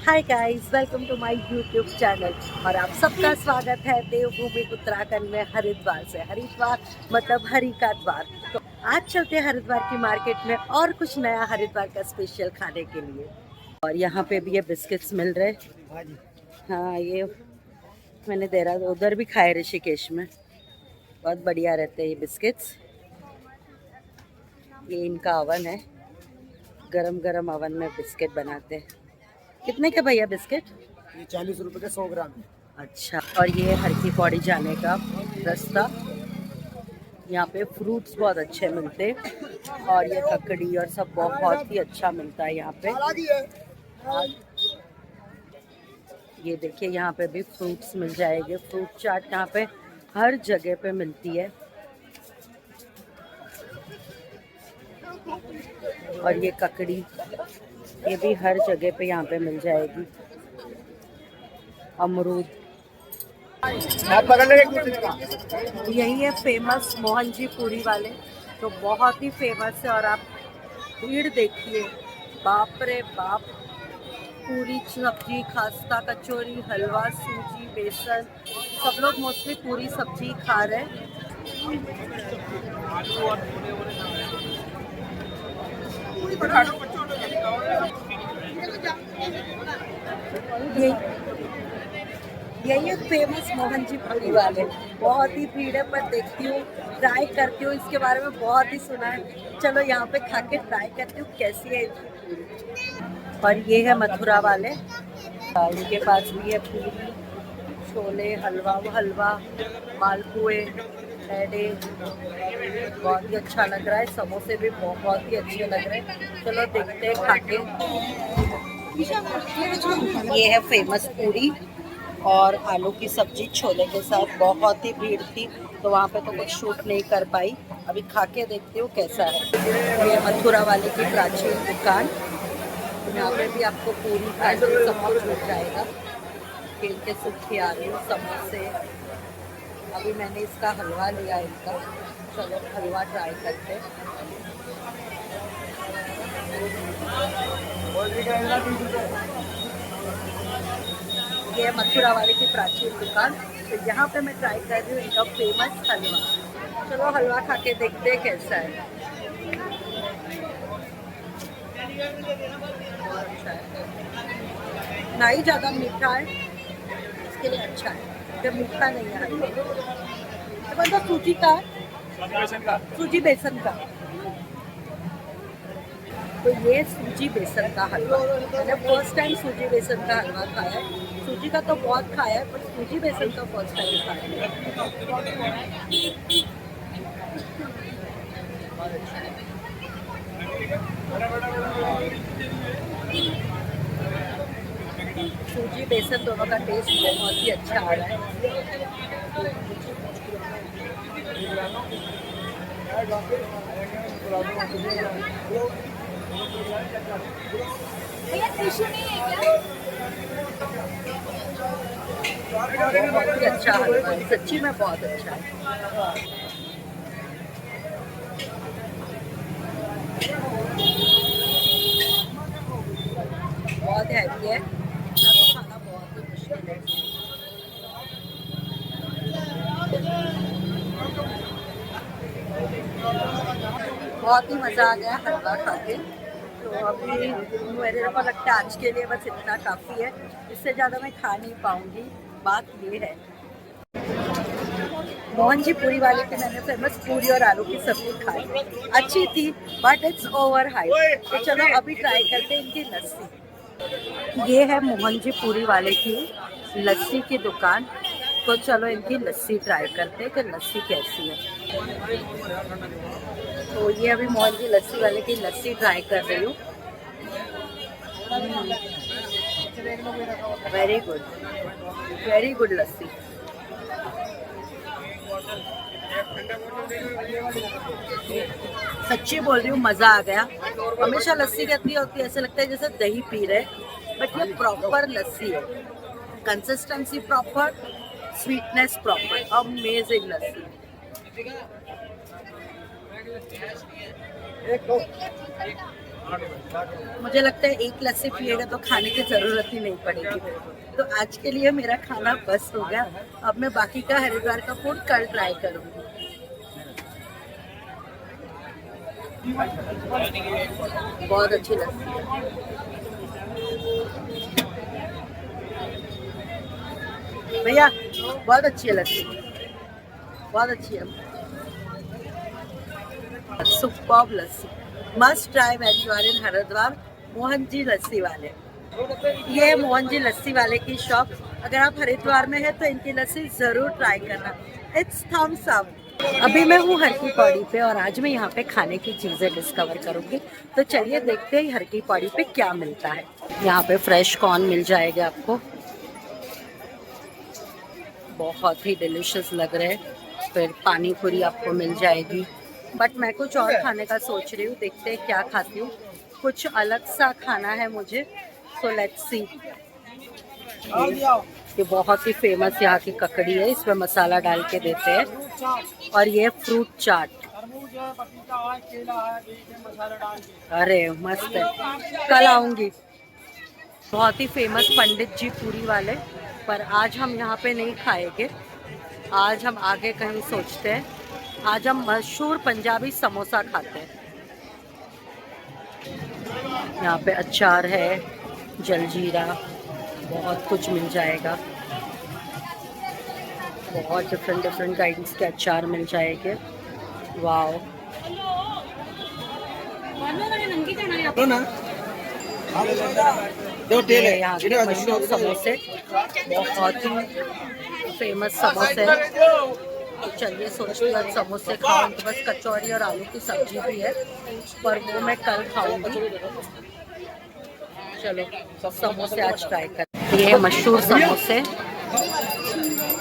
Hi guys, welcome to my YouTube channel. और आप सबका स्वागत है देवभूमि उत्तराखंड में हरिद्वार से। हरिद्वार मतलब हरि का द्वार। तो आज चलते हैं हरिद्वार की मार्केट में और कुछ नया हरिद्वार का स्पेशल खाने के लिए। और यहाँ पे भी ये बिस्किट्स मिल रहे। हाँ, ये मैंने देहरादून उधर भी खाए, ऋषिकेश में। बहुत बढ़िया रहते हैं ये बिस्किट्स। ये इनका अवन है, गरम गरम अवन में बिस्किट बनाते हैं। कितने के भैया बिस्किट? ये 40 रुपए के 100 ग्राम। अच्छा, और ये हर की पौड़ी जाने का रास्ता। यहाँ पे फ्रूट्स बहुत अच्छे मिलते और ये ककड़ी और सब बहुत ही अच्छा मिलता है यहाँ पे। ये देखिए, यहाँ पे भी फ्रूट्स मिल जाएंगे। फ्रूट चाट यहाँ पे हर जगह पे मिलती है। और ये ककड़ी, ये भी हर जगह पे यहाँ पे मिल जाएगी। अमरूद, यही है फेमस मोहन जी पूरी वाले। तो बहुत ही फेमस है। और आप भीड़ देखिए, बाप रे बाप। पूरी, सब्जी, खास्ता, कचौरी, हलवा, सूजी, बेसन, सब लोग मोस्टली पूरी सब्जी खा रहे हैं। यही है फेमस मोहन जी पूरी वाले। बहुत ही भीड़ है, पर देखती हूँ, ट्राई करती हूँ। इसके बारे में बहुत ही सुना है। चलो यहाँ पे खा के ट्राई करती हूँ कैसी है इनकी पूरी। और ये है मथुरा वाले। इनके पास भी है पूरी, छोले, हलवा, मालपुए, पेड़े। बहुत ही अच्छा लग रहा है। समोसे भी बहुत ही अच्छे लग रहे हैं। चलो देखते हैं खा के। ये है फेमस पूरी और आलू की सब्जी छोले के साथ। बहुत ही भीड़ थी तो वहाँ पे तो कुछ शूट नहीं कर पाई। अभी खा के देखती हूँ कैसा है। ये मथुरा वाले की प्राचीन दुकान। यहाँ पे भी आपको पूरी काजू समोसा मिल जाएगा। केल के सूप खिला रही हूँ, समोसे। अभी मैंने इसका हलवा लिया इनका। चलो हलवा ट्राई करते हैं। ये मथुरा वाले की प्राचीन दुकान। तो यहाँ पे मैं ट्राई कर रही हूँ इनका फेमस हलवा। चलो हलवा खा के देखते हैं कैसा है। अच्छा है, ना ही ज़्यादा मीठा है, इसके लिए अच्छा है। जब मीठा नहीं है हलवा। तो मतलब सूजी का है, सूजी बेसन का। तो ये सूजी बेसन का हलवा, मैंने फर्स्ट टाइम सूजी बेसन का हलवा खाया है। सूजी का तो बहुत खाया है, पर सूजी बेसन का फर्स्ट टाइम खाया है। सूजी बेसन दोनों का टेस्ट बहुत ही अच्छा आ रहा है। बहुत ही अच्छा हलवा है, सच्ची में बहुत अच्छा है। बहुत हैवी है, इतना तो खाना बहुत ही मुश्किल है। बहुत ही मज़ा आ गया हलवा खा के। तो अभी मेरे को लगता है आज के लिए बस इतना काफ़ी है। इससे ज़्यादा मैं खा नहीं पाऊँगी। बात ये है, मोहन जी पूरी वाले की मैंने फेमस पूरी और आलू की सब्जी खाई, अच्छी थी, बट इट्स ओवर हाइप। तो चलो अभी ट्राई करते हैं इनकी लस्सी। ये है मोहन जी पूरी वाले की लस्सी की दुकान। तो चलो इनकी लस्सी ट्राई करते हैं कि लस्सी कैसी है। तो ये अभी मोहन जी लस्सी वाले की लस्सी ट्राई कर रही हूँ। वेरी गुड लस्सी। सच्ची बोल रही हूँ, मज़ा आ गया। हमेशा लस्सी कैसी होती है, ऐसे लगता है जैसे दही पी रहे, बट ये प्रॉपर लस्सी है। Consistency proper, sweetness proper, amazing lassi. मुझे लगता है एक लस्सी पिएगा तो खाने की जरूरत ही नहीं पड़ेगी। तो आज के लिए मेरा खाना बस हो गया। अब मैं बाकी का हरिद्वार का फूड कल ट्राई करूंगी। बहुत अच्छी लस्सी है भैया, बहुत अच्छी है लस्सी, बहुत अच्छी है। Superb lassi, must try when you are in Haridwar. Mohan ji lassi वाले, ये है मोहन जी लस्सी वाले की शॉप। अगर आप हरिद्वार में हैं तो इनकी लस्सी जरूर ट्राई करना। It's Thums Up. अभी मैं हूँ हर की पौड़ी पे और आज मैं यहाँ पे खाने की चीजें डिस्कवर करूंगी। तो चलिए देखते हैं हर की पौड़ी पे क्या मिलता है। यहाँ पे फ्रेश कॉर्न मिल जाएगा आपको, बहुत ही डिलिशियस लग रहे हैं। फिर पानी पूरी आपको मिल जाएगी। बट मैं कुछ और खाने का सोच रही हूँ, देखते हैं क्या खाती हूँ। कुछ अलग सा खाना है मुझे, सो लेट्स सी। ये बहुत ही फेमस यहाँ की ककड़ी है, इसमें मसाला डाल के देते हैं। और ये फ्रूट चाट, अरे मस्त है, कल आऊंगी। बहुत ही फेमस पंडित जी पूरी वाले, पर आज हम यहाँ पे नहीं खाएंगे। आज हम आगे कहीं सोचते हैं। आज हम मशहूर पंजाबी समोसा खाते हैं। यहाँ पे अचार है, जलजीरा, बहुत कुछ मिल जाएगा। बहुत डिफरेंट डिफरेंट काइंड्स के अचार मिल जाएंगे। वाओ, ये यहाँ के मशहूर समोसे, बहुत ही फेमस समोसे। तो चलिए सोचती हूँ समोसे खाऊं, तो बस कचौरी और आलू की सब्जी भी है, पर वो मैं कल खाऊंगी। चलो समोसे आज ट्राई करते हैं। ये मशहूर समोसे,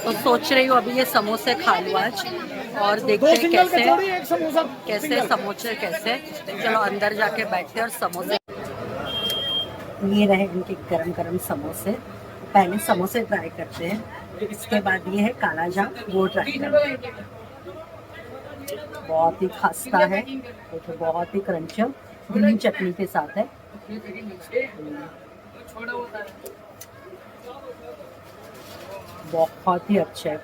तो सोच रही हूँ अभी ये समोसे खा लूँ आज और देखते हैं कैसे समोसे कैसे। चलो अंदर जाके बैठते हैं और समोसे। ये रहे इनके गरम गरम समोसे। पहले समोसे ट्राई करते हैं, इसके बाद ये है काला जाम, वो ट्राई करते हैं। बहुत ही खस्ता है, तो बहुत ही क्रंची, ग्रीन चटनी के साथ है। बहुत ही अच्छा है,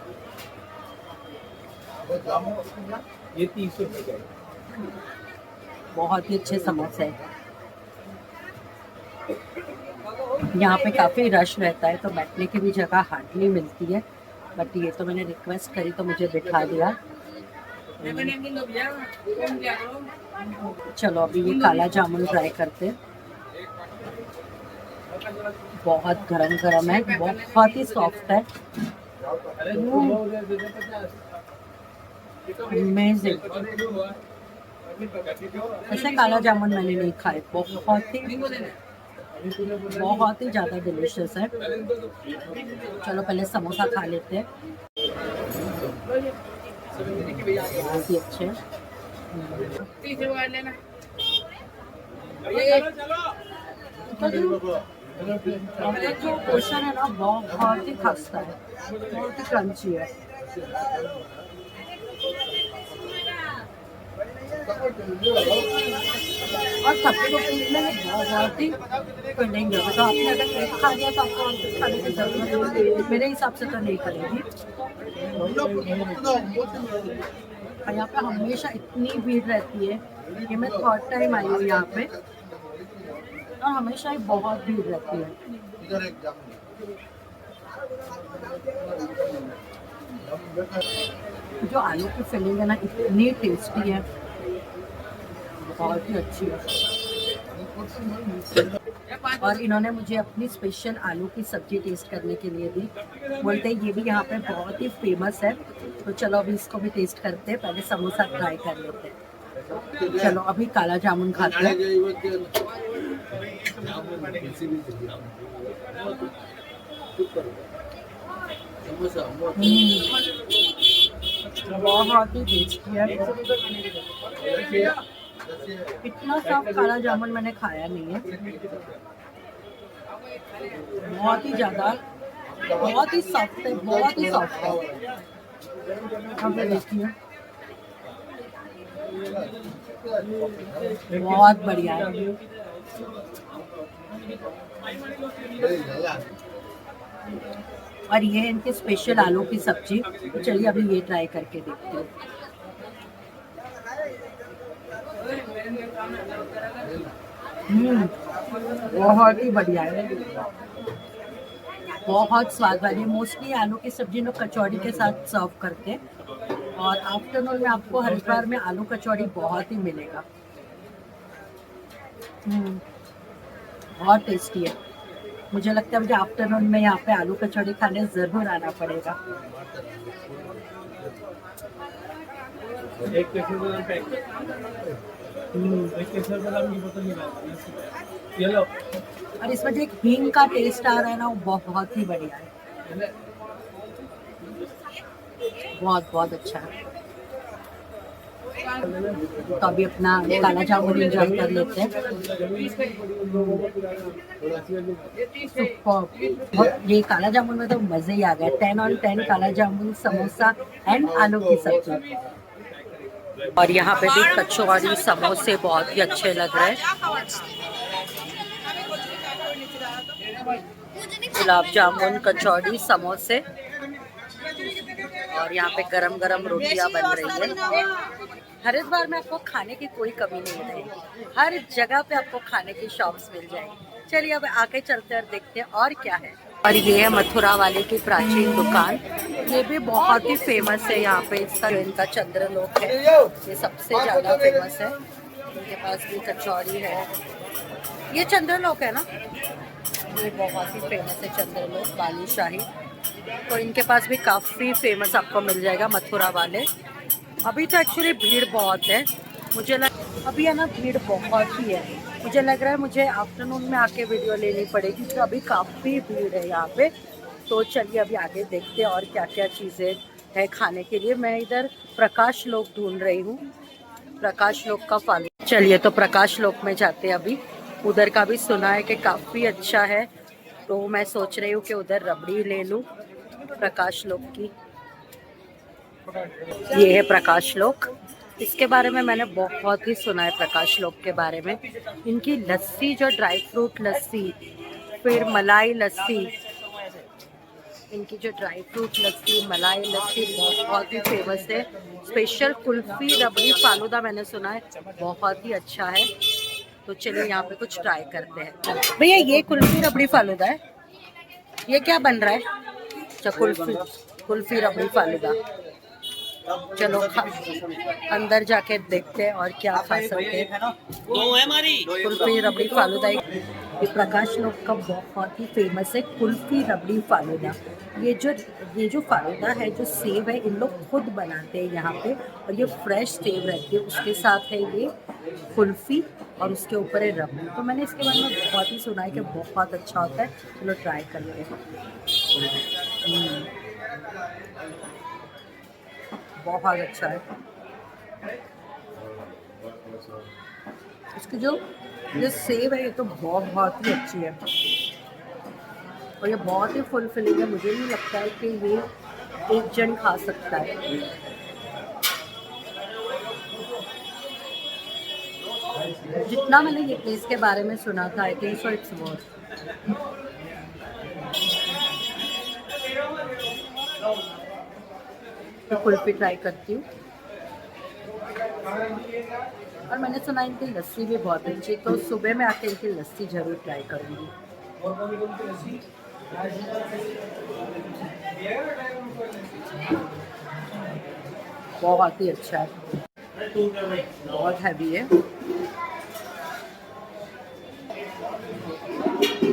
ये 30 रुपए। बहुत ही अच्छे समोसे हैं। यहाँ पे काफ़ी रश रहता है, तो बैठने की भी जगह हार्डली मिलती है। बट ये तो मैंने रिक्वेस्ट करी तो मुझे बिठा दिया। चलो अभी ये काला जामुन ट्राई करते हैं। बहुत गरम गरम है, बहुत ही सॉफ्ट है। अमेजिंग, ऐसे काला जामुन मैंने नहीं खाए। बहुत ही ज़्यादा डिलीशियस है। चलो पहले समोसा खा लेते हैं। बहुत ही अच्छे, जो पोर्शन है ना बहुत ही खस्ता है, बहुत ही क्रंची है। और 30 रुपीज़ में बहुत ही फिलिंग है। मतलब आपने अगर एक खा लिया तो आपको और कुछ खाने की जरूरत नहीं, मेरे हिसाब से तो नहीं करेगी। और यहाँ पे हमेशा इतनी भीड़ रहती है, ये मैं थर्ड टाइम आई हूँ यहाँ पे, और हमेशा ही बहुत भीड़ रहती है। जो आलू की फिलिंग है ना, इतनी टेस्टी है, बहुत ही अच्छी है। और इन्होंने मुझे अपनी स्पेशल आलू की सब्जी टेस्ट करने के लिए दी। बोलते हैं ये भी यहाँ पे बहुत ही फेमस है। तो चलो अभी इसको भी टेस्ट करते हैं, पहले समोसा ट्राई कर लेते हैं। चलो अभी काला जामुन खाते हैं। बहुत ही टेस्टी है। इतना सॉफ्ट काला जामुन मैंने खाया नहीं है। बहुत ही ज़्यादा, बहुत ही सॉफ्ट है, बहुत ही सॉफ्ट है। अब देखिए बहुत बढ़िया है। और ये है इनके स्पेशल आलू की सब्जी। तो चलिए अभी ये ट्राई करके देखती हूँ। बहुत ही बढ़िया है, बहुत स्वाद वाली। मोस्टली आलू की सब्जी लोग कचौड़ी के साथ सर्व करते हैं, और आफ्टरनून में आपको हरिद्वार में आलू कचौड़ी बहुत ही मिलेगा। बहुत टेस्टी है। मुझे लगता है मुझे आफ्टरनून में यहाँ पे आलू कचौड़ी खाने ज़रूर आना पड़ेगा। एक केसर पैक, एक केसर की बोतल ये लो। और इसमें जो एक हींग का टेस्ट आ रहा है ना, वो बहुत ही बढ़िया है। बहुत बहुत अच्छा है। तो अभी अपना काला जामुन एंजॉय कर लेते हैं। सुपर्ब। ये काला जामुन में तो मज़े ही आ गए। 10 on 10 काला जामुन, समोसा एंड आलू की सब्जी। और यहाँ पे भी कचौड़ी समोसे बहुत ही अच्छे लग रहे हैं। गुलाब जामुन, कचौड़ी, समोसे, और यहाँ पे गरम गरम रोटियां बन रही है। हरिद्वार में आपको खाने की कोई कमी नहीं रहेगी, हर जगह पे आपको खाने की शॉप्स मिल जाएंगी। चलिए अब आगे चलते हैं और देखते हैं और क्या है। और ये है मथुरा वाले की प्राचीन दुकान। ये भी बहुत ही फेमस है यहाँ पे। इसका जो इनका चंद्रलोक है, ये सबसे ज़्यादा फेमस है। इनके पास भी कचौड़ी है। ये चंद्रलोक है ना, ये बहुत ही फेमस है चंद्रलोक बालूशाही। तो इनके पास भी काफ़ी फेमस आपको मिल जाएगा मथुरा वाले। अभी तो एक्चुअली भीड़ बहुत है, मुझे अभी है ना भीड़ बहुत ही है। मुझे लग रहा है मुझे आफ्टरनून में आके वीडियो लेनी पड़ेगी, तो अभी काफ़ी भीड़ है यहाँ पे। तो चलिए अभी आगे देखते हैं और क्या क्या चीज़ें है खाने के लिए। मैं इधर प्रकाश लोक ढूंढ रही हूँ, प्रकाश लोक का फालूदा। चलिए तो प्रकाश लोक में जाते हैं अभी। उधर का भी सुना है कि काफ़ी अच्छा है, तो मैं सोच रही हूँ कि उधर रबड़ी ले लूँ प्रकाश लोक की। ये है प्रकाश लोक। इसके बारे में मैंने बहुत ही सुना है प्रकाश लोक के बारे में। इनकी लस्सी, जो ड्राई फ्रूट लस्सी, फिर मलाई लस्सी, इनकी जो ड्राई फ्रूट लस्सी, मलाई लस्सी बहुत ही फेमस है। स्पेशल कुल्फी रबड़ी फालूदा मैंने सुना है बहुत ही अच्छा है। तो चलिए यहाँ पे कुछ ट्राई करते हैं। भैया ये कुल्फी रबड़ी फालूदा है, ये क्या बन रहा है? अच्छा, कुल्फी रबड़ी फालूदा। चलो अंदर जाके देखते हैं और क्या खा सकते हैं। कुल्फी रबड़ी फालूदा। ये प्रकाश लोक का बहुत ही फेमस है कुल्फी रबड़ी फालूदा। ये जो फालूदा है, जो सेव है, इन लोग खुद बनाते हैं यहाँ पे, और ये फ्रेश सेव रहती है। उसके साथ है ये कुल्फी और उसके ऊपर है रबड़ी। तो मैंने इसके बारे में बहुत ही सुना है कि बहुत अच्छा होता है। चलो ट्राई करते हैं। बहुत अच्छा है। इसकी जो सेव है, ये तो बहुत ही अच्छी है, और ये बहुत ही फुलफिलिंग है। मुझे नहीं लगता है कि ये एक जन खा सकता है। जितना मैंने ये प्लेस के बारे में सुना था, I think so it's worth. तो कुल्फी ट्राई करती हूँ। और मैंने सुना इनकी लस्सी भी बहुत अच्छी, तो सुबह में आके इनकी लस्सी जरूर ट्राई करूँगी। बहुत ही अच्छा है, बहुत हैवी है।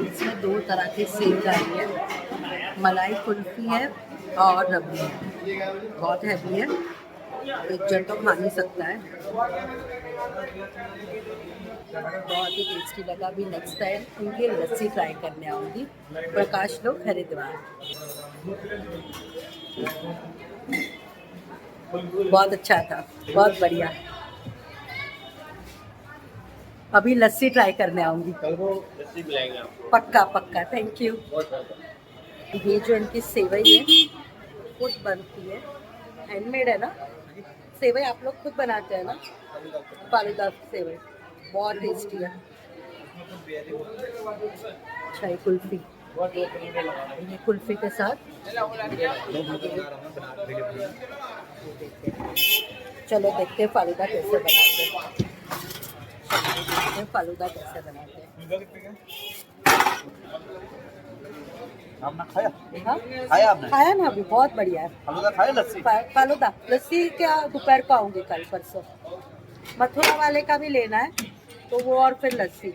इसमें 2 तरह की सेव डाली है, मलाई कुल्फी है और रबड़ी है। बहुत हैवी है, एक जन तो खा नहीं सकता है। बहुत ही टेस्टी लगा। अभी नेक्स्ट टाइम इनकी लस्सी ट्राई करने आऊँगी। प्रकाश लोक हरिद्वार। बहुत अच्छा था, बहुत बढ़िया। अभी लस्सी ट्राई करने आऊँगी। पक्का पक्का, थैंक यू। ये जो इनकी सेवई है खुद बनती है, हैंडमेड है ना, सेवई आप लोग खुद बनाते हैं ना? फालूदा सेवई बहुत टेस्टी है। अच्छा ये कुल्फी, ये कुल्फी के साथ चलो देखते हैं फालूदा कैसे बनाते हैं। फालूदा कैसे बनाते हैं? आपने खाया? हाँ खाया आपने? खाया ना अभी, बहुत बढ़िया है। फालूदा खाया लस्सी? फालूदा लस्सी क्या दोपहर को आऊंगी, कल परसों। मथुरा वाले का भी लेना है तो वो, और फिर लस्सी।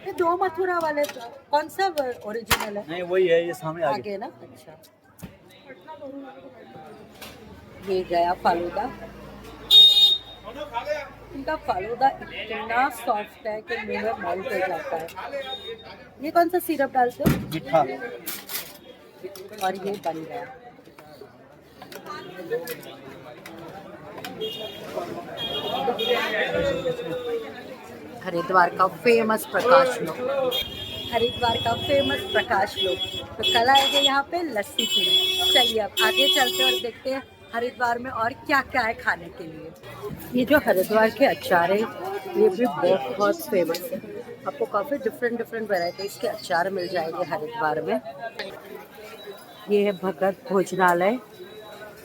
ये दो मथुरा वाले कौन सा ओरिजिनल है? नहीं वही है, ये सामने आगे। आगे ना। अच्छा ये गया फालूदा। इनका फालूदा इतना सॉफ्ट है कि मुंह में मेल्ट हो जाता है। ये कौन सा सिरप डालते हो? मीठा। और ये बन गया। हरिद्वार का फेमस प्रकाश लोक, हरिद्वार का फेमस प्रकाश लोक। तो कल आएंगे यहाँ पे लस्सी पीने। चलिए अब आगे चलते हैं और देखते हैं हरिद्वार में और क्या क्या है खाने के लिए। ये जो हरिद्वार के अचार है ये भी बहुत फेमस है। आपको काफ़ी डिफरेंट वैरायटीज़ के अचार मिल जाएंगे हरिद्वार में। ये है भगत भोजनालय।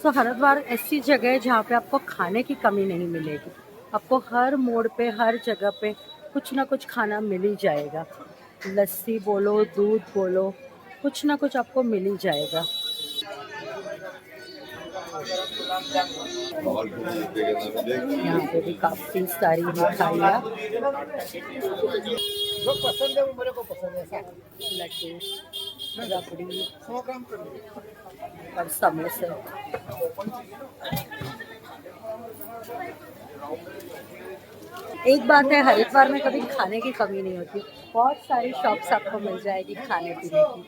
तो हरिद्वार ऐसी जगह है जहाँ पे आपको खाने की कमी नहीं मिलेगी। आपको हर मोड़ पे, हर जगह पे कुछ ना कुछ खाना मिल ही जाएगा। लस्सी बोलो, दूध बोलो, कुछ ना कुछ आपको मिल ही जाएगा। यहाँ पे भी काफी सारी मिठाइयाँ, जो पसंद है वो मेरे को पसंद है। ऐसा लड्डू, रबड़ी 100 ग्राम कर दो। और समोसे। एक बात है, हरिद्वार में कभी खाने की कमी नहीं होती। बहुत सारी शॉप्स आपको मिल जाएगी खाने पीने की।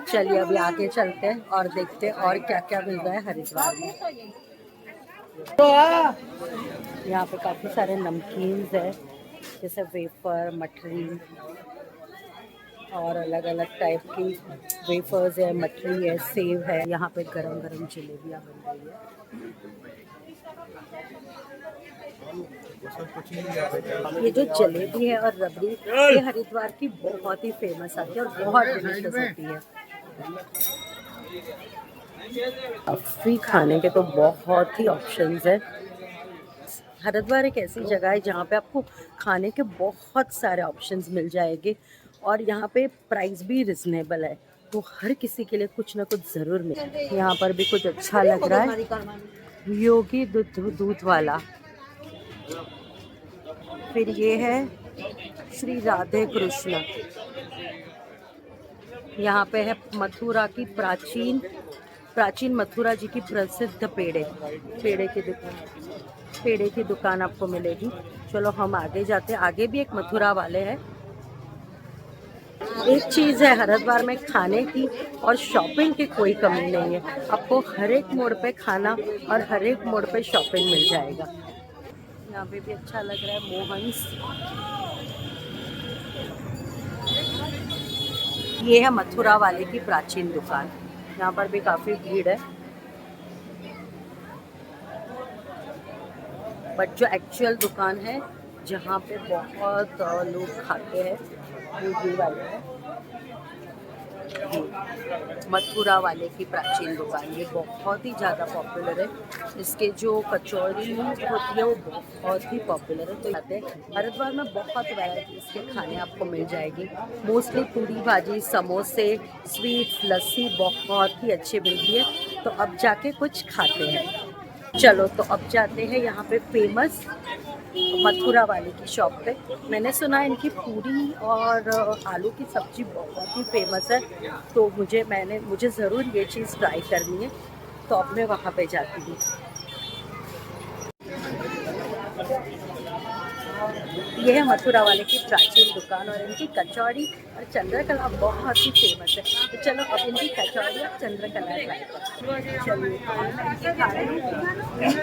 चलिए अभी आगे चलते हैं और देखते हैं और क्या क्या मिल रहा है हरिद्वार में। यहाँ पे काफ़ी सारे नमकीन्स है, जैसे वेफर, मठरी और अलग अलग टाइप की वेफर्स है, मठरी है, सेव है। यहाँ पे गरम गरम जलेबियाँ बन रही है। ये जो जलेबी है और रबड़ी, ये हरिद्वार की बहुत ही फेमस आती है और बहुत डिलीशियस होती है। काफ़ी खाने के तो बहुत ही ऑप्शंस है। हरिद्वार एक ऐसी जगह है जहाँ पे आपको खाने के बहुत सारे ऑप्शंस मिल जाएंगे और यहाँ पे प्राइस भी रिजनेबल है, तो हर किसी के लिए कुछ ना कुछ ज़रूर मिले। यहाँ पर भी कुछ अच्छा लग रहा है, योगी दूध वाला। फिर ये है श्री राधे कृष्ण। यहाँ पे है मथुरा की प्राचीन मथुरा जी की प्रसिद्ध पेड़े की दुकान आपको मिलेगी। चलो हम आगे जाते हैं, आगे भी एक मथुरा वाले हैं। एक चीज़ है हरिद्वार में, खाने की और शॉपिंग की कोई कमी नहीं है। आपको हर एक मोड़ पे खाना और हर एक मोड़ पे शॉपिंग मिल जाएगा। यहाँ पे भी अच्छा लग रहा है मोहन्स। ये है मथुरा वाले की प्राचीन दुकान। यहाँ पर भी काफ़ी भीड़ है, बट जो एक्चुअल दुकान है जहाँ पे बहुत लोग खाते हैं वो ये वाले है, मथुरा वाले की प्राचीन दुकान। ये बहुत ही ज़्यादा पॉपुलर है। इसके जो कचौड़ी होती है वो बहुत ही पॉपुलर है। तो आते हैं हरिद्वार में बहुत वैराइटीज़ के खाने आपको मिल जाएगी। मोस्टली पूरी भाजी, समोसे, स्वीट्स, लस्सी बहुत ही अच्छी मिलती है। तो अब जाके कुछ खाते हैं। चलो तो अब जाते हैं यहाँ पे फेमस मथुरा वाले की शॉप पे। मैंने सुना इनकी पूरी और आलू की सब्ज़ी बहुत ही फेमस है, तो मुझे ज़रूर ये चीज़ ट्राई करनी है। तो अब मैं वहाँ पे जाती हूँ। ये है मथुरा वाले की प्राचीन दुकान और इनकी कचौड़ी और चंद्रकला बहुत ही फेमस है। तो चलो अब इनकी कचौड़ी और चंद्रकला ट्राई करते हैं। चलिए खा रहे हैं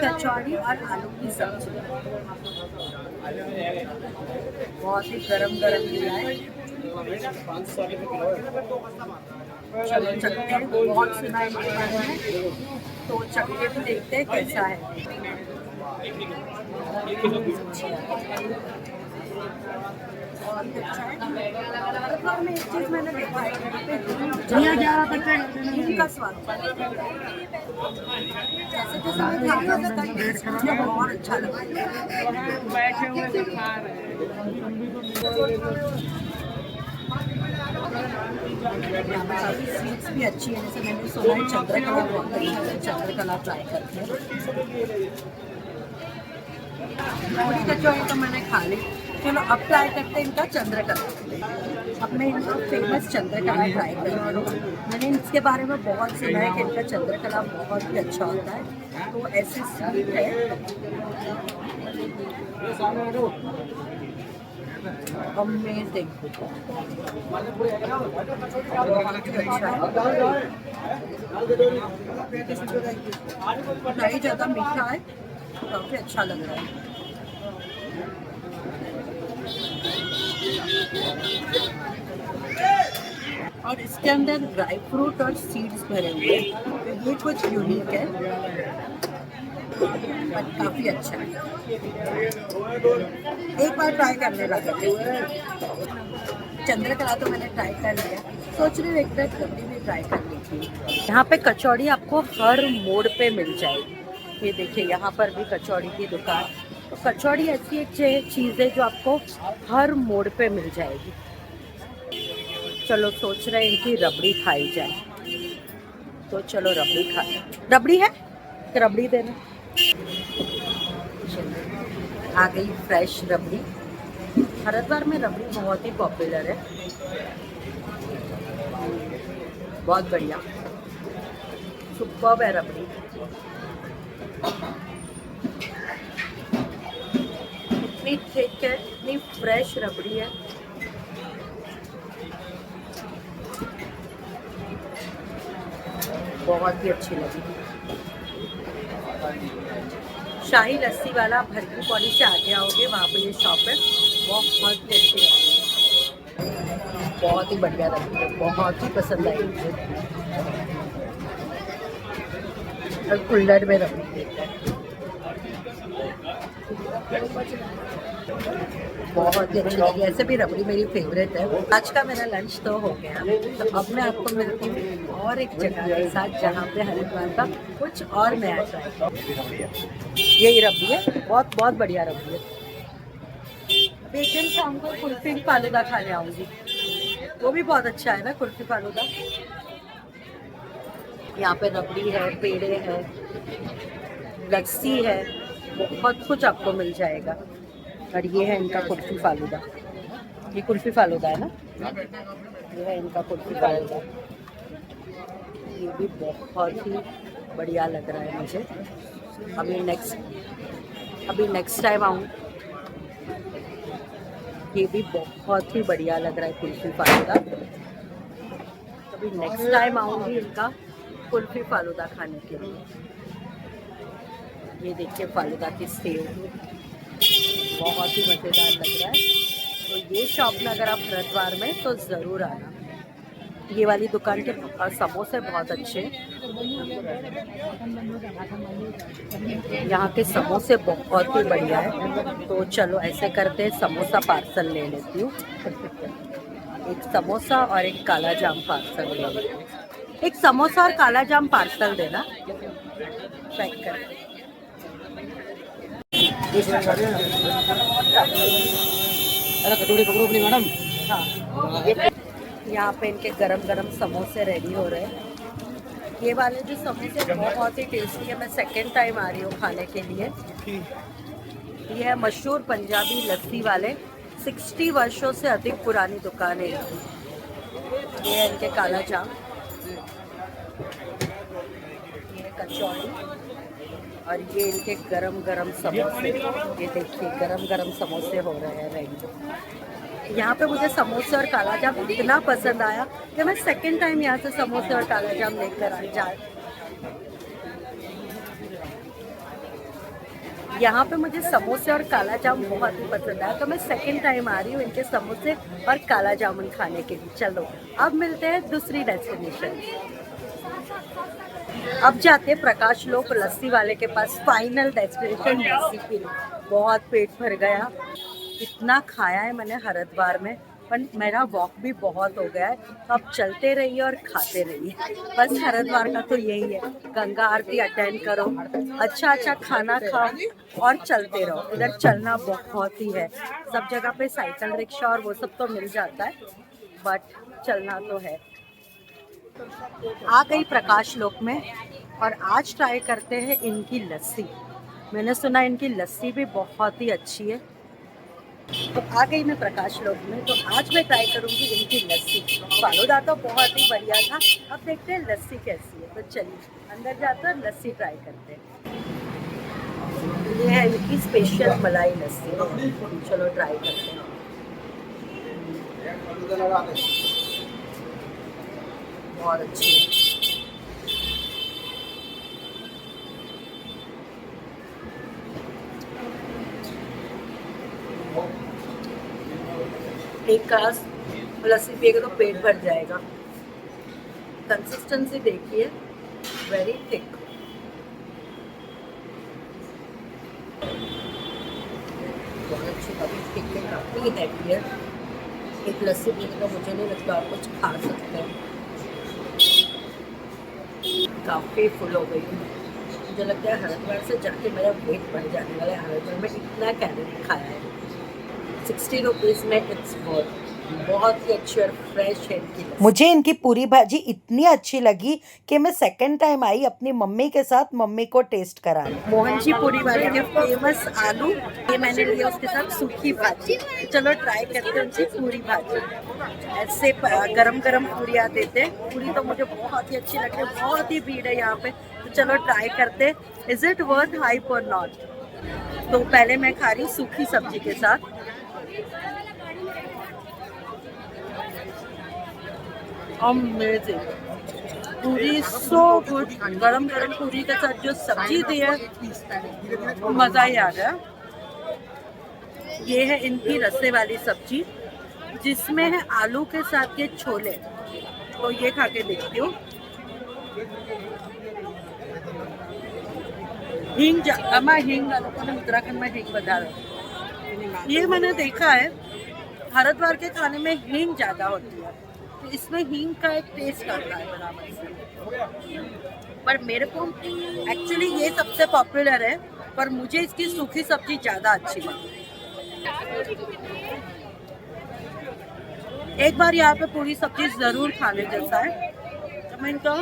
कचौड़ी और आलू की सब्जी। बहुत ही गरम दिया है। चलो चलते हैं, बहुत सुना है इसके बारे में, तो चल के भी देखते हैं कैसा है। बहुत अच्छा है। हरिद्वार में एक चीज़ मैंने देखा है, नीम का स्वाद जैसे जैसे मैं खाती हूँ मुझे बहुत अच्छा लगता है। स्वीट्स भी अच्छी है, जैसे मैंने सुना है चंद्रकला बहुत अच्छा है, चंद्रकला ट्राई करते हैं। पूरी कचौड़ी तो मैंने खा ली, चलो अब ट्राई करते हैं इनका चंद्रकला। अब मैं इनका फेमस चंद्रकला ट्राई कर रही हूँ। मैंने इसके बारे में बहुत सुना है कि इनका चंद्रकला बहुत ही अच्छा होता है, तो ऐसी स्वीट है। अमेजिंग, बहुत ही अच्छा है। नहीं ज़्यादा मीठा है, काफ़ी अच्छा लग रहा है। और इसके अंदर ड्राई फ्रूट और सीड्स भरे हुए हैं, तो ये कुछ यूनिक है पर काफ़ी अच्छा है। एक बार ट्राई करने लगा। चंद्रकला तो मैंने ट्राई कर लिया, सोच रही हूँ एक बार रबड़ी भी ट्राई कर लीजिए। यहाँ पे कचौड़ी आपको हर मोड़ पे मिल जाएगी। ये देखिए यहाँ पर भी कचौड़ी की दुकान। तो कचौड़ी ऐसी एक चीज़ है जो आपको हर मोड़ पे मिल जाएगी। चलो सोच रहे हैं इनकी रबड़ी खाई जाए, तो चलो रबड़ी खा। रबड़ी है, रबड़ी देना। आ गई फ्रेश रबड़ी। हरिद्वार में रबड़ी बहुत ही पॉपुलर है, बहुत बढ़िया, सुपर्ब है रबड़ी। इतनी थिक है, इतनी फ्रेश रबड़ी है। बहुत ही अच्छी लगी। शाही लस्सी वाला भरगी पौड़ी से आगे आओगे, वहाँ पे ये शॉप है। बहुत टेस्टी रबड़ी है, बहुत ही बढ़िया रबड़ी है, बहुत ही पसंद आई मुझे। और कुल्हड़ में रबड़ी देता है, बहुत ही अच्छी लगी। ऐसे भी रबड़ी मेरी फेवरेट है। आज का मेरा लंच तो हो गया, तो अब मैं आपको मिलती हूँ और एक जगह के साथ जहाँ पे हरिद्वार का कुछ और नया ट्राई। यही रबड़ी है, बहुत बहुत बढ़िया रबड़ी है। अब एक दिन शाम को कुल्फी फालूदा खाने आऊँगी, वो भी बहुत अच्छा है ना कुल्फी फालूदा। यहाँ पे रबड़ी है, पेड़े है, लस्सी है, बहुत कुछ आपको मिल जाएगा। और ये है इनका कुल्फी फालूदा। ये कुल्फी फालूदा है ना, ये है इनका कुल्फी फालूदा। ये भी बहुत ही बढ़िया लग रहा है मुझे। अभी नेक्स्ट टाइम आऊँ, ये भी बहुत ही बढ़िया लग रहा है कुल्फी फालूदा। अभी नेक्स्ट टाइम आऊँगी इनका कुल्फी फालूदा खाने के लिए। ये देखिए फालूदा की सेव, बहुत ही मज़ेदार लग रहा है। तो ये शॉप में अगर आप हरिद्वार में तो ज़रूर आना। ये वाली दुकान के समोसे बहुत अच्छे, यहाँ के समोसे बहुत ही बढ़िया है। तो चलो ऐसे करते हैं, समोसा पार्सल ले लेती हूँ। एक समोसा और एक काला जाम पार्सल ले लेती हूँ। एक समोसा और काला जाम पार्सल देना, पैक कर। मैडम। हाँ, यहाँ पे इनके गरम गरम समोसे रेडी हो रहे हैं। ये वाले जो समोसे बहुत ही टेस्टी है, मैं सेकेंड टाइम आ रही हूँ खाने के लिए। ये है मशहूर पंजाबी लस्सी वाले, 60 वर्षों से अधिक पुरानी दुकान है। ये है इनके काला जाम, ये कचौड़ी, और ये इनके गरम गरम समोसे। ये देखिए गरम गरम समोसे हो रहे हैं रेडी। यहाँ पे मुझे समोसे और काला जाम इतना पसंद आया कि मैं सेकंड टाइम यहाँ से समोसे और काला जाम लेकर आ जा। यहाँ पे मुझे समोसे और काला जामुन बहुत ही पसंद है, तो मैं सेकंड टाइम आ रही हूँ इनके समोसे और काला जामुन खाने के लिए। चलो अब मिलते हैं दूसरी डेस्टिनेशन। अब जाते हैं प्रकाश लोक लस्सी वाले के पास, फाइनल डेस्टिनेशन लस्सी पीने। बहुत पेट भर गया, इतना खाया है मैंने हरिद्वार में, पर मेरा वॉक भी बहुत हो गया है, तो अब चलते रहिए और खाते रहिए। बस हरिद्वार का तो यही है, गंगा आरती अटेंड करो, अच्छा अच्छा खाना खाओ और चलते रहो। इधर चलना बहुत ही है, सब जगह पे साइकिल रिक्शा और वो सब तो मिल जाता है, बट चलना तो है। आ गई प्रकाश लोक में और आज ट्राई करते हैं इनकी लस्सी। मैंने सुना इनकी लस्सी भी बहुत ही अच्छी है, तो आ गई मैं प्रकाश लोक में, तो आज मैं ट्राई करूंगी इनकी लस्सी। फालूदा तो बहुत ही बढ़िया था, अब देखते हैं लस्सी कैसी है। तो चलिए अंदर जाते हैं, लस्सी ट्राई करते हैं। ये है इनकी स्पेशल मलाई लस्सी, चलो ट्राई करते हैं। बहुत अच्छी है। एक ग्लास लस्सी पिएगा तो पेट भर जाएगा। कंसिस्टेंसी देखिए, वेरी थिक। बहुत अच्छी, काफ़ी थिक है, काफ़ी हैवी है। एक लस्सी पीने का मुझे नहीं लगता आप कुछ खा सकते हैं। काफ़ी फुल हो गई हूँ, मुझे लगता है हरिद्वार से जाके मेरा वेट बढ़ जाने वाला है। हरिद्वार में इतना कैलोरी खाया है, 60 रुपीज़ में इट्स वर्थ। बहुत ही अच्छी और फ्रेश है इनकी लस्सी। मुझे इनकी पूरी भाजी इतनी अच्छी लगी कि मैं सेकंड टाइम आई अपनी मम्मी के साथ मम्मी को टेस्ट कराने। मोहन जी पूरी वाले के फेमस आलू, ये मैंने लिया, उसके साथ सूखी भाजी। चलो ट्राई करते हैं उनकी पूरी भाजी। ऐसे गरम गरम पूरियाँ देते हैं, पूरी तो मुझे बहुत ही अच्छी लगती है। बहुत ही भीड़ है यहाँ पे, तो चलो ट्राई करते। इज इट वर्थ हाइप और नॉट? तो पहले मैं खा रही हूँ सूखी सब्जी के साथ। अमेजिंग, पूरी सो गुड। गरम गरम पूरी के साथ जो सब्जी दी है, मज़ा ही आ गया। ये है इनकी रस्से वाली सब्जी, जिसमें है आलू के साथ ये छोले। तो ये खा के देखती हूँ। हींग हींग उत्तराखंड में हींग बता रहा, ये मैंने देखा है हरिद्वार के खाने में हींग ज़्यादा होती है, तो इसमें हींग का एक टेस्ट आता है बराबर से। पर मेरे को एक्चुअली ये सबसे पॉपुलर है, पर मुझे इसकी सूखी सब्जी ज़्यादा अच्छी लगी। एक बार यहाँ पे पूरी सब्जी ज़रूर खाने जैसा है। तो मैं इनका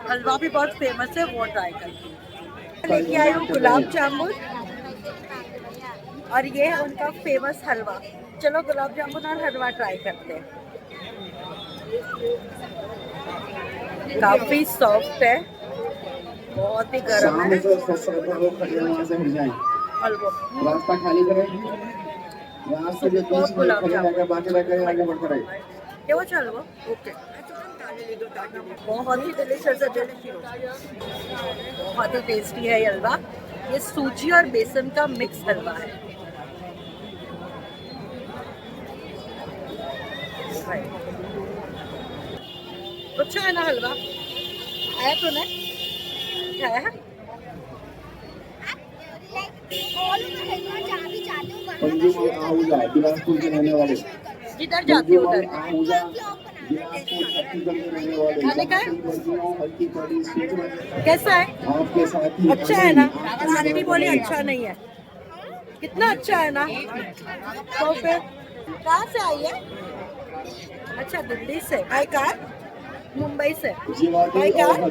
हलवा भी बहुत फेमस है, वो ट्राई करती हूँ। लेके आई हूँ गुलाब जामुन, और ये है उनका फेमस हलवा। चलो गुलाब जामुन और हलवा ट्राई करते हैं। काफी सॉफ्ट है, बहुत ही गर्म है। हलवा रास्ता खाली करें, यहाँ से जो बहुत गुलाब जामुन, बाकी रखें, आगे बढ़ रहे। ये वो चलो ओके। बहुत ही डिलीशियस है, बहुत ही टेस्टी है ये हलवा। ये सूजी और बेसन का मिक्स हलवा है। अच्छा है ना हलवा? आया तो ना? खाया है? बिलासपुर के रहने वाले, जिधर जाती हूँ उधर। खाने का है? कैसा है? आपके साथ ही अच्छा है ना? आंटी बोली अच्छा नहीं है। कितना अच्छा है ना? तो फिर कहाँ से आई है? अच्छा दिल्ली से। By car? मुंबई से। बाई कार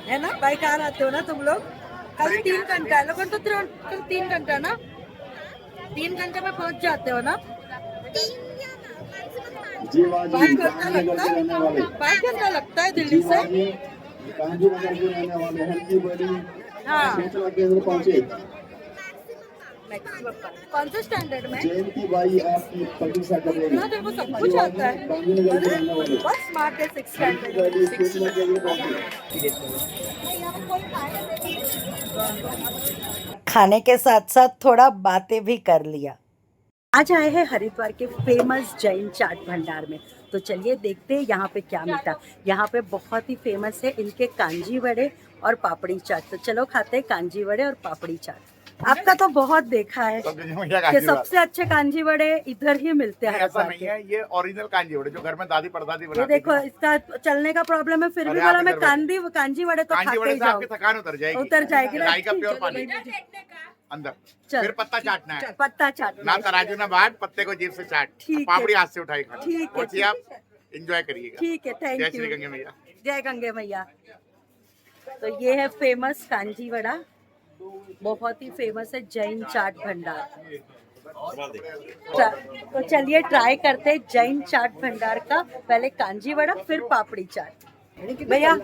है ना? बाई कार आते हो ना तुम लोग? कल 3 घंटा है, लोगों तो कल 3 घंटा ना? 3 घंटे में पहुंच जाते हो ना? बात करना लगता है, 5 घंटा लगता है दिल्ली से। गांधीनगर के रहने वाले हल्की बड़ी हाँ, सूचना केंद्र पहुंचे। कौन से स्टैंडर्ड में? जयंती बाई आपकी प्रतीक्षा कर रही इतना तेरे को सब कुछ आता है। गांधीनगर के रहने वाले बस स्मार्ट है 6 स्टैंडर्ड। बड़ी सूचना केंद्र पहुंचे। खाने के साथ साथ थोड़ा बातें भी कर लिया। आज आए हैं हरिद्वार के फेमस जैन चाट भंडार में। तो चलिए देखते हैं यहाँ पे क्या मिलता। यहाँ पे बहुत ही फेमस है इनके कांजी वड़े और पापड़ी चाट। तो चलो खाते हैं कांजी वड़े और पापड़ी चाट। आपका तो बहुत देखा है कि सबसे अच्छे कांजी वड़े इधर ही मिलते हैं। ऐसा नहीं है, ये ओरिजिनल कांजी वड़े जो घर में दादी परदादी ये बनाती देखो इसका चलने का प्रॉब्लम है, फिर भी अरे बोला आप मैं इधर कांजी वड़े तो कांजी खाते वड़े ही से जाओ। आपकी थकान उतर जाएगी। उतर जाएगी ना। राई का ठीक प्योर है, पानी अंदर। चल। फिर पत्ता चाटना है, पत्ता चाट ना तराजू ना बाट, पत्ते को जीभ से चाट, ठीक है। पापड़ी हाथ से उठाई खाना। ठीक है, पहुंचिए, आप एंजॉय करिएगा। ठीक है, जय थैंक श्री यू। गंगे मैया। जय गंगे मैया। तो ये है फेमस कांजी वड़ा, बहुत ही फेमस है जैन चाट भंडार। तो चलिए ट्राई करते हैं जैन चाट भंडार का। पहले कांजी वड़ा फिर पापड़ी चाट। भैया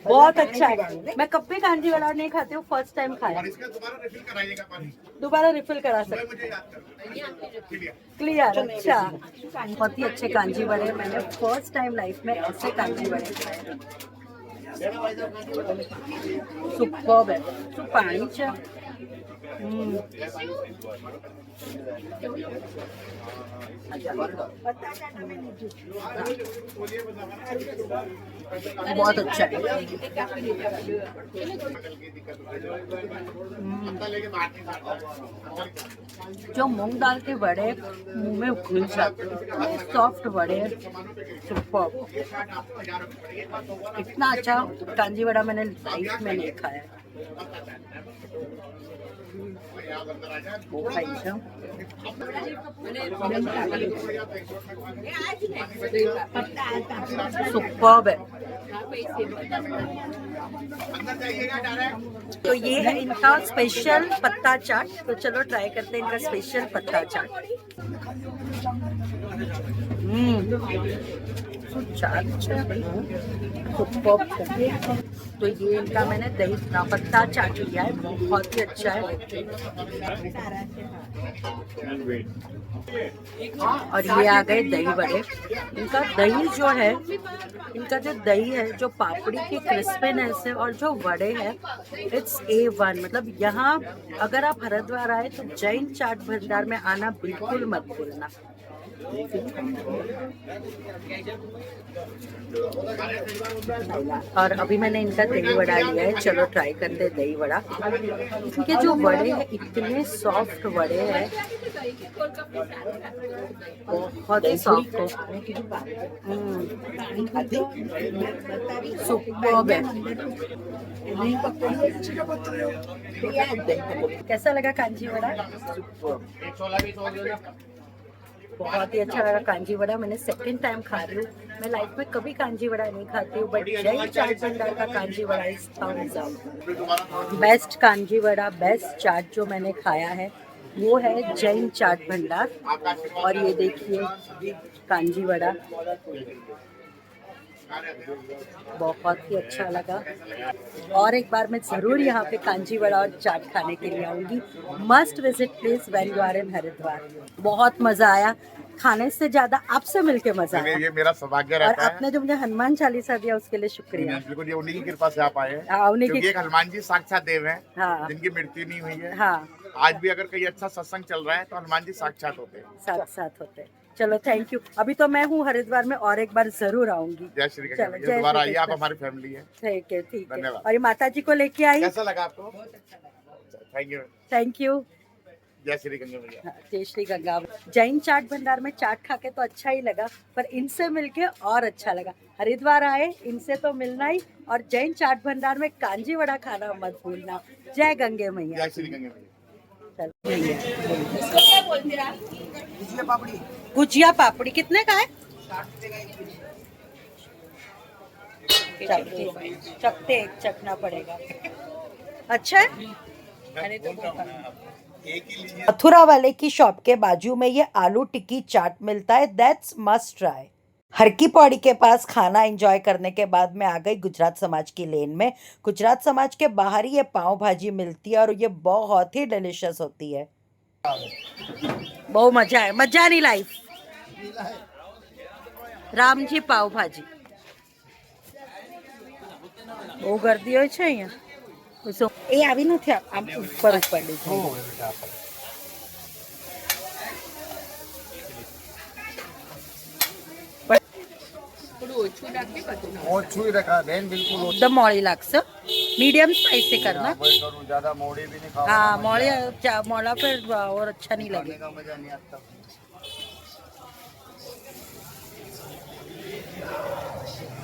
बहुत अच्छा है, मैं कभी कांजी वड़ा नहीं खाती हूँ, फर्स्ट टाइम खाया। और इसका दोबारा रिफिल कराइएगा पानी, दोबारा रिफिल करा सकते। मुझे याद कर क्लियर। अच्छा, बहुत ही अच्छे कांजी वड़े, मैंने फर्स्ट टाइम लाइफ में ऐसे कांजी वड़े खाए। सुपर्ब है, तो पानी चा बहुत अच्छा है। जो मूंग दाल के वड़े मुंह में घुल जाते हैं, सॉफ्ट वड़े, सुपर्ब। इतना अच्छा कांजी वड़ा मैंने लाइफ में नहीं खाया। सुपर्ब है। तो ये है इनका स्पेशल पत्ता चाट। तो चलो ट्राई करते हैं इनका स्पेशल पत्ता चाट। तो ये इनका मैंने दही पत्ता चाट लिया है, बहुत ही अच्छा है। और ये आ गए दही वड़े। इनका दही जो है, इनका जो दही है, जो पापड़ी की क्रिस्पीनेस है और जो वड़े है, इट्स A1। मतलब यहाँ अगर आप हरिद्वार आए तो जैन चाट भंडार में आना बिल्कुल मत भूलना। और अभी मैंने इनका दही वड़ा लिया है, चलो ट्राई करते हैं दही वड़ा। इनके जो वड़े हैं इतने सॉफ्ट वड़े हैं, बहुत ही सॉफ्ट है। सुपर्ब है। कैसा लगा कांजी वड़ा? बहुत ही अच्छा लगा कांजी वड़ा। मैंने सेकंड टाइम खा रही हूँ। मैं लाइफ में कभी कांजी वड़ा नहीं खाती हूँ, बट जैन चाट भंडार का kanji vada is thumbs up. Best kanji vada, best chaat जो मैंने खाया है वो है जैन चाट भंडार। और ये देखिए कांजी वड़ा, बहुत ही अच्छा लगा। और एक बार मैं ज़रूर यहाँ पे कांजी वड़ा और चाट खाने के लिए आऊँगी। Must visit place when you are in Haridwar. बहुत मज़ा आया, खाने से ज़्यादा आपसे मिलके मज़ा आया। ये मेरा सौभाग्य और रहता है। आपने जो मुझे हनुमान चालीसा दिया उसके लिए शुक्रिया। बिल्कुल, ये उन्हीं की कृपा से आप आए हैं। हाँ, उन्हीं क्योंकि की। एक हनुमान जी साक्षात देव हैं, हाँ। जिनकी मृत्यु नहीं हुई है। हाँ, आज भी अगर कहीं अच्छा सत्संग चल रहा है तो हनुमान जी साक्षात होते हैं। साथ साथ होते। चलो थैंक यू। अभी तो मैं हूँ हरिद्वार में, और एक बार जरूर आऊंगी। जय श्री गंगे चलो, मैया। जय दोबारा श्री आइए, आप कृष्ण। हमारी फैमिली है। ठीक है, ठीक है। धन्यवाद। और ये माता जी को लेके आई। कैसा लगा आपको? Thank you. Thank you. जय श्री गंगे मैया। हाँ, जय श्री गंगा। जैन चाट भंडार में चाट खा के तो अच्छा ही लगा, पर इनसे मिलके और अच्छा लगा। हरिद्वार आए इनसे तो मिलना ही, और जैन चाट भंडार में कांजी वड़ा खाना मत भूलना। जय गंगे मैया। जय श्री गंगे मैया। गुजिया पापड़ी कितने का है? चखते एक चखना पड़ेगा। अच्छा है। मथुरा वाले की शॉप के बाजू में ये आलू टिक्की चाट मिलता है, दैट्स मस्ट ट्राई। हर की पौड़ी के पास खाना एंजॉय करने के बाद मैं आ गई गुजरात समाज की लेन में। गुजरात समाज के बाहर ही ये पाव भाजी मिलती है और ये बहुत ही डिलीशियस होती है। बहुत मजा है, मजानी लाइफ। रामजी पाव भाजी બહુ ગરદી હોય છે અહીંયા। એ આવી નથી આમ ઉપર ઉપર લીધું. ओछू ही रखा बहन बिल्कुल ओछू એકદમ મોળી લાગશે. मीडियम स्पाइसी करना. वही करूँ ज्यादा मोड़ी भी नहीं खाओ हाँ मोड़ा फिर और अच्छा नहीं खाने लगेगा. का मजा नहीं आता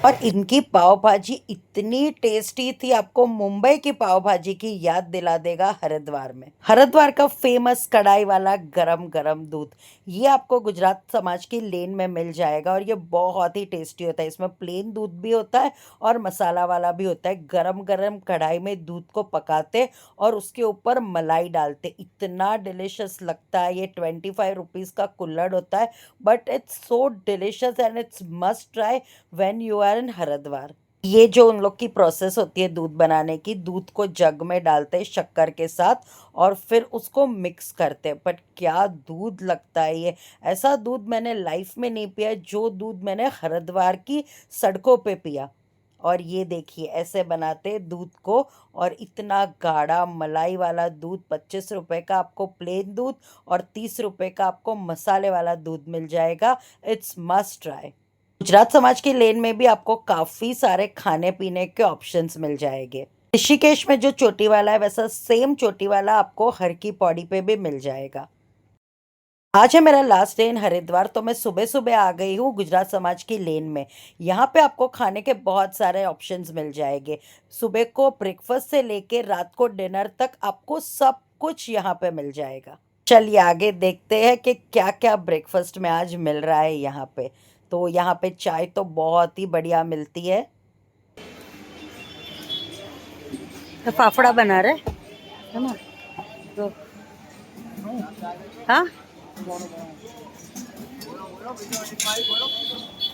और इनकी पाव भाजी इतनी टेस्टी थी, आपको मुंबई की पाव भाजी की याद दिला देगा हरिद्वार में। हरिद्वार का फेमस कढ़ाई वाला गरम गरम दूध, ये आपको गुजरात समाज की लेन में मिल जाएगा और ये बहुत ही टेस्टी होता है। इसमें प्लेन दूध भी होता है और मसाला वाला भी होता है। गरम गरम कढ़ाई में दूध को पकाते और उसके ऊपर मलाई डालते, इतना डिलिशियस लगता है। ये 25 रुपीज़ का कुल्हड़ होता है, but it's so delicious and it's must try when you are in Haridwar. ये जो उन लोग की प्रोसेस होती है दूध बनाने की, दूध को जग में डालते हैं शक्कर के साथ और फिर उसको मिक्स करते हैं। बट क्या दूध लगता है ये, ऐसा दूध मैंने लाइफ में नहीं पिया जो दूध मैंने हरिद्वार की सड़कों पे पिया। और ये देखिए ऐसे बनाते हैं दूध को, और इतना गाढ़ा मलाई वाला दूध। 25 रुपए का आपको प्लेन दूध और 30 रुपए का आपको मसाले वाला दूध मिल जाएगा। It's must try. गुजरात समाज की लेन में भी आपको काफ़ी सारे खाने पीने के ऑप्शंस मिल जाएंगे। ऋषिकेश में जो चोटी वाला है वैसा सेम चोटी वाला आपको हर की पौड़ी पे भी मिल जाएगा। आज है मेरा लास्ट डे इन हरिद्वार, तो मैं सुबह सुबह आ गई हूँ गुजरात समाज की लेन में। यहाँ पे आपको खाने के बहुत सारे ऑप्शंस मिल जाएंगे। सुबह को ब्रेकफास्ट से लेके रात को डिनर तक आपको सब कुछ यहाँ पे मिल जाएगा। चलिए आगे देखते हैं कि क्या क्या ब्रेकफास्ट में आज मिल रहा है यहाँ पे। तो यहाँ पे चाय तो बहुत ही बढ़िया मिलती है। तो फाफड़ा बना रहे है ना, तो हाँ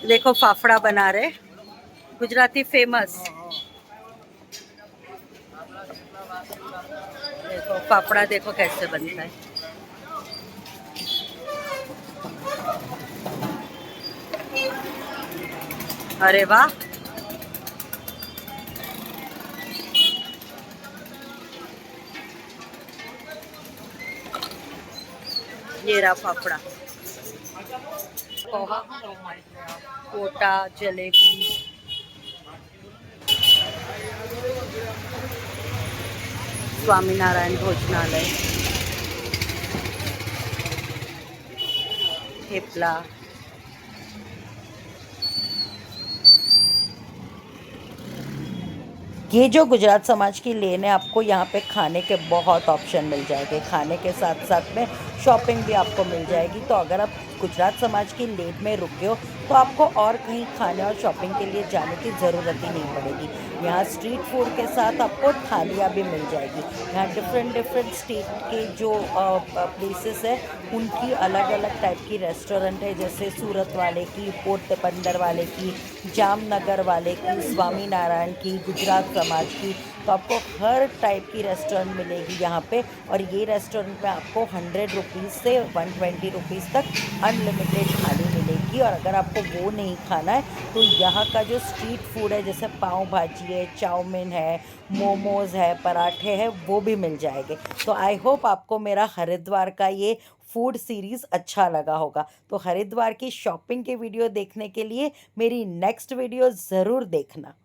देखो फाफड़ा बना रहे, गुजराती फेमस। देखो फाफड़ा, देखो कैसे बनता है। अरे वाह, ये रहा फाफड़ा, पोहा, कोटा, जलेबी, स्वामीनारायण भोजनालय, थेपला, ये जो गुजरात समाज की लेन है, आपको यहाँ पे खाने के बहुत ऑप्शन मिल जाएंगे। खाने के साथ साथ में शॉपिंग भी आपको मिल जाएगी। तो अगर आप गुजरात समाज की लेन में रुके हो तो आपको और कहीं खाने और शॉपिंग के लिए जाने की ज़रूरत ही नहीं पड़ेगी। यहाँ स्ट्रीट फूड के साथ आपको थालियाँ भी मिल जाएगी। यहाँ डिफरेंट स्टेट के जो प्लेसेस है उनकी अलग अलग टाइप की रेस्टोरेंट है, जैसे सूरत वाले की, पोर्ट बंदर वाले की, जामनगर वाले की, स्वामी नारायण की, गुजरात समाज की। तो आपको हर टाइप की रेस्टोरेंट मिलेगी यहाँ पे। और ये रेस्टोरेंट में आपको 100 रुपीज़ से 120 रुपीज़ तक अनलिमिटेड थाली मिलेगी। और अगर आपको वो नहीं खाना है तो यहाँ का जो स्ट्रीट फूड है, जैसे पाव भाजी है, चाउमीन है, मोमोज़ है, पराठे हैं, वो भी मिल जाएंगे। तो आई होप आपको मेरा हरिद्वार का ये फूड सीरीज़ अच्छा लगा होगा। तो हरिद्वार की शॉपिंग के वीडियो देखने के लिए मेरी नेक्स्ट वीडियो ज़रूर देखना।